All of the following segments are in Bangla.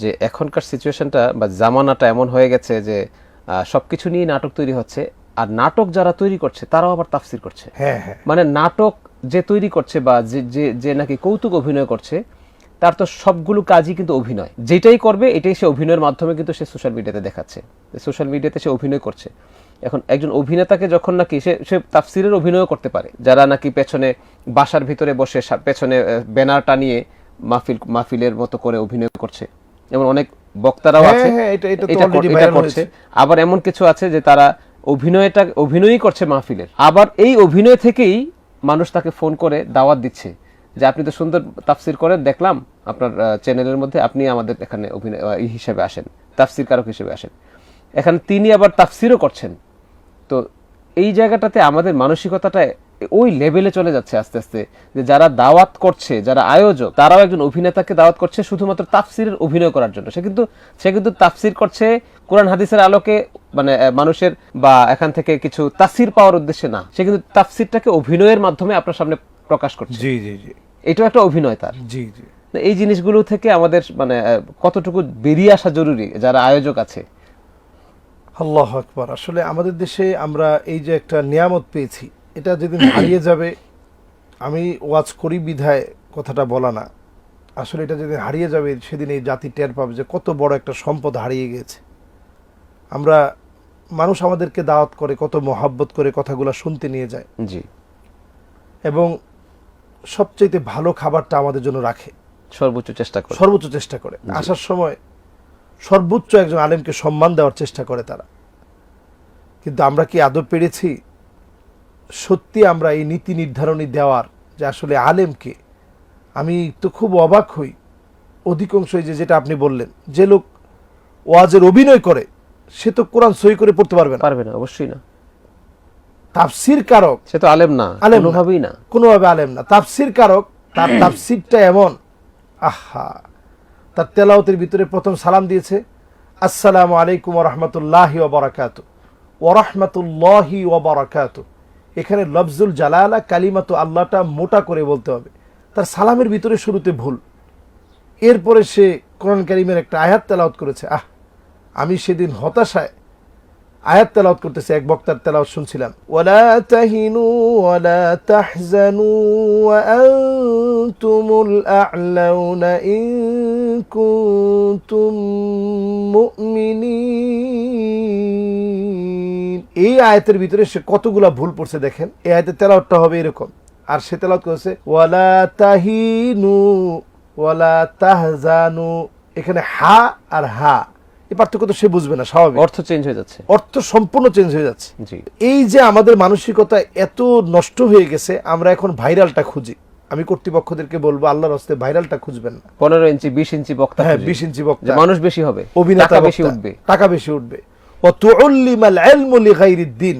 যে এখনকার সিচুয়েশনটা বা জামানাটা এমন হয়ে গেছে যে সবকিছু নিয়ে নাটক তৈরি হচ্ছে, আর নাটক যারা তৈরি করছে তারাও আবার তাফসির করছে। মানে নাটক যে তৈরি করছে বা যে নাকি কৌতুক অভিনয় করছে, তার তো সবগুলো কাজই কিন্তু অভিনয়, যেটাই করবে এটাই সে অভিনয়ের মাধ্যমে কিন্তু সে সোশ্যাল মিডিয়াতে দেখাচ্ছে, সোশ্যাল মিডিয়াতে সে অভিনয় করছে। এখন একজন অভিনেতাকে যখন নাকি সে তাফসিরের অভিনয় করতে পারে, যারা নাকি পেছনে বাসার ভিতরে বসে পেছনে ব্যানার টানিয়ে মাহফিলের মতো করে অভিনয় করছে, যেমন অনেক বক্তারাও আছে এটা করছে। আবার এমন কিছু আছে যে তারা অভিনয়ই করছে মাহফিলের, আবার এই অভিনয় থেকেই মানুষ তাকে ফোন করে দাওয়াত দিচ্ছে যে আপনি তো সুন্দর তাফসির করেন, দেখলাম আপনার চ্যানেলের মধ্যে, আপনি আমাদের এখানে অভিনয় হিসেবে আসেন, তাফসির কারক হিসেবে আসেন। এখানে তিনি আবার তাফসিরও করছেন। তো এই জায়গাটাতে আমাদের মানসিকতাটা ওই লেভেলে চলে যাচ্ছে আস্তে আস্তে, যে যারা দাওয়াত করছে, যারা আয়োজক, তারাও একজন অভিনেতাকে দাওয়াত করছে শুধুমাত্র তাফসিরের অভিনয় করার জন্য। সে কিন্তু তাফসির করছে কোরআন হাদিসের আলোকে, মানে মানুষের বা এখান থেকে কিছু তাফসির পাওয়ার উদ্দেশ্যে না, সে কিন্তু তাফসিরটাকে অভিনয়ের মাধ্যমে আপনার সামনে প্রকাশ করছে। জি জি জি, এটাও একটা অভিনয় তার। জি জি, এই জিনিসগুলো থেকে আমাদের মানে কতটুকু বেরিয়ে আসা জরুরি যারা আয়োজক আছে। আল্লাহু আকবার। আসলে আমাদের দেশে আমরা এই যে একটা নিয়ামত পেয়েছি, এটা যেদিন হারিয়ে যাবে, আমি ওয়াজ করি বিধায় কথাটা বলা না, আসলে এটা যেদিন হারিয়ে যাবে সেদিন এই জাতি টের পাবে যে কত বড় একটা সম্পদ হারিয়ে গেছে। আমরা মানুষ আমাদেরকে দাওয়াত করে, কত মহাব্বত করে কথাগুলো শুনতে নিয়ে যায়, জি, এবং সবচেয়ে ভালো খাবারটা আমাদের জন্য রাখে, সর্বোচ্চ চেষ্টা করে আসার সময় সর্বোচ্চ একজন আলেমকে সম্মান দেওয়ার চেষ্টা করে তারা। কিন্তু আমরা কি আদব পেরেছি সত্যি আমরা এই নীতি নির্ধারণী দেওয়ার, যে আসলে আলেমকে? আমি তো খুব অবাক হই অধিকাংশই যেটা আপনি বললেন, যে লোক ওয়াজের অভিনয় করে সে তো কোরআন সহি করে পড়তে পারবে না, অবশ্যই না। তাফসির কারক, সে তো আলেম না, কোনোভাবে আলেম না। তাফসির কারক, তার তাফসিরটা এমন, আহা, তার তেলাওয়াতের ভিতরে প্রথম সালাম দিয়েছে আসসালামু আলাইকুম ওয়া রাহমাতুল্লাহি ওয়া বারাকাতুহু, ওয়া রাহমাতুল্লাহি ওয়া বারাকাতুহু। এখানে লফজুল জালালা কালিমাতু আল্লাহটা মোটা করে বলতে হবে। তার সালামের ভিতরে শুরুতে ভুল, এরপরে সে কোরআন কারীমের একটা আয়াত তেলাওয়াত করেছে। আমি সেদিন হতাশায় আয়াত তেলাওয়াত করতেছে, এক বক্তার তেলাওয়াত শুনছিলাম, ওয়ালা তাহিনু ওয়ালা তাহজানু ওয়া আনতুমুল আ'লাউনা ইন কুনতুম মুমিনিন। এই আয়াতের ভিতরে সে কতগুলা ভুল পড়ছে দেখেন। এই আয়াতের তেলাওয়াতটা হবে এরকম, আর সে তেলাওয়াত করেছে ওয়ালা তাহিনু ওয়ালা তাহজানু। এখানে হা আর হা, এই পার্থক্য তো সে বুঝবে না, স্বাভাবিক, অর্থ চেঞ্জ হয়ে যাচ্ছে, অর্থ সম্পূর্ণ চেঞ্জ হয়ে যাচ্ছে। এই যে আমাদের মানসিকতা এত নষ্ট হয়ে গেছে, আমরা এখন ভাইরালটা খুঁজি। আমি কর্তৃপক্ষদেরকে বলবো আল্লাহর রাস্তায় ভাইরালটা খুঁজবেন না। 15 ইঞ্চি 20 ইঞ্চি বক্তা, হ্যাঁ 20 ইঞ্চি বক্তা, মানুষ বেশি হবে, অভিনেতা বেশি উঠবে, টাকা বেশি উঠবে। ওয়া তুউল্লিমাল ইলমু লিগাইরিদ্দিন।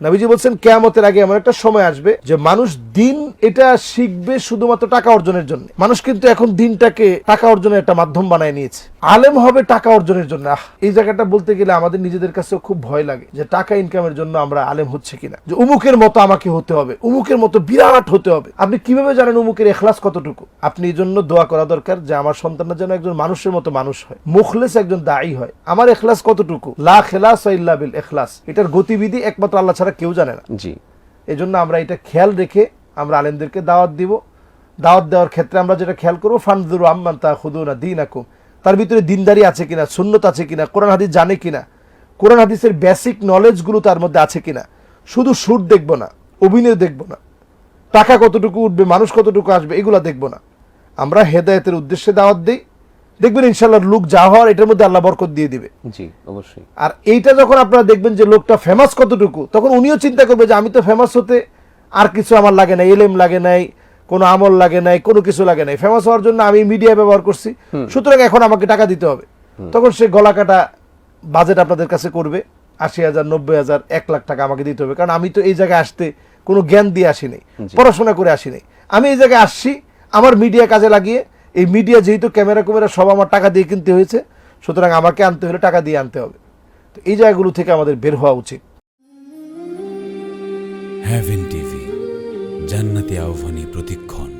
নবীজি বলছেন কিয়ামতের আগে এমন একটা সময় আসবে যে মানুষ দিন এটা শিখবে শুধুমাত্র টাকা অর্জনের জন্য। মানুষ কিন্তু এখন দিনটাকে টাকা অর্জনের একটা মাধ্যম বানায় নিয়েছে। আলেম হবে টাকা অর্জনের জন্য। এই জায়গাটা বলতে গেলে আমাদের নিজেদের কাছেও খুব ভয় লাগে যে টাকা ইনকামের জন্য আমরা আলেম হচ্ছে কিনা, যে উমুকের মতো আমাকে হতে হবে, উমুকের মতো বিরাট হতে হবে। আপনি কিভাবে জানেন উমুকের ইখলাস কতটুকু? আপনি এই জন্য দোয়া করা দরকার যে আমার সন্তানরা যেন একজন মানুষের মতো মানুষ হয়, মুখলেস একজন দায়ী হয়। আমার ইখলাস কতটুকু? লা খিলাসা ইল্লা বিল ইখলাস। এটার গতিবিধি একমাত্র আল্লাহ ছাড়া কেউ জানে না। জি, এই জন্য আমরা এটা খেয়াল রেখে আমরা আলেমদেরকে দাওয়াত দিব। দাওয়াত দেওয়ার ক্ষেত্রে আমরা যেটা খেয়াল করবো, ফানজুরু আম্মান তাখুদুনা দীনাকুম, তার ভিতরে দিনদারি আছে কিনা, সুন্নত আছে কিনা, কোরআন হাদিস জানে কিনা, কোরআন হাদিসের বেসিক নলেজগুলো তার মধ্যে আছে কিনা। শুধু সুর দেখবো না, অভিনয় দেখবো না, টাকা কতটুকু উঠবে, মানুষ কতটুকু আসবে, এগুলো দেখবো না। আমরা হেদায়েতের উদ্দেশ্যে দাওয়াত দিই, দেখবেন ইনশাআল্লাহ লোক যা হওয়ার এটার মধ্যে আল্লাহ বরকত দিয়ে দিবে। জি, অবশ্যই। আর এইটা যখন আপনারা দেখবেন যে লোকটা ফেমাস কতটুকু, তখন উনিও চিন্তা করবে যে আমি তো ফেমাস হতে আর কিছু আমার লাগে না, এলএম লাগে নাই, কোনো আমল লাগে নাই, কোনো কিছু লাগে নাই, ফেমাস হওয়ার জন্য আমি মিডিয়া ব্যবহার করছি, সুতরাং এখন আমাকে টাকা দিতে হবে। তখন সে গলা কাটা বাজেট আপনাদের কাছে করবে, 80,000, 90,000, 1 লাখ টাকা আমাকে দিতে হবে, কারণ আমি তো এই জায়গায় আসতে কোনো জ্ঞান দিয়ে আসি নাই, পড়াশোনা করে আসি নাই, আমি এই জায়গায় আসছি আমার মিডিয়া কাজে লাগিয়ে। এই মিডিয়া যেহেতু ক্যামেরা সব আমার টাকা দিয়ে কিনতে হয়েছে, সুতরাং আমাকে আনতে হলে টাকা দিয়ে আনতে হবে। তো এই জায়গাগুলো থেকে আমাদের বের হওয়া উচিত। হেভেন টিভি, জান্নাতি আহ্বানী প্রতিক্ষণ।